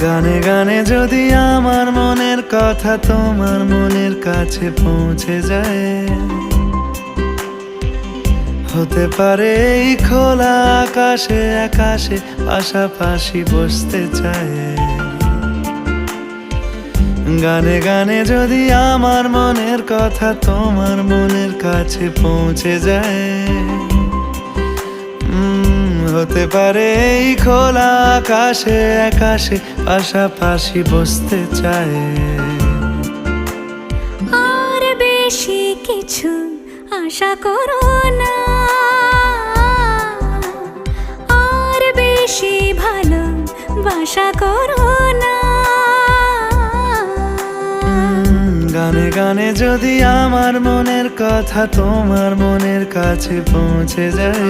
গানে গানে যদি আমার মনের কথা তোমার মনের কাছে পৌঁছে যায়, হতে পারে এই খোলা আকাশে আকাশে পাশাপাশি বসতে চায়। গানে গানে যদি আমার মনের কথা তোমার মনের কাছে পৌঁছে যায়, হতে পারে এই খোলা আকাশে আকাশে পাশাপাশি বসতে চায়। আর বেশি কিছু আশা করো না, আর বেশি ভালোবাসা করো না। গানে গানে যদি আমার মনের কথা তোমার মনের কাছে পৌঁছে যায়,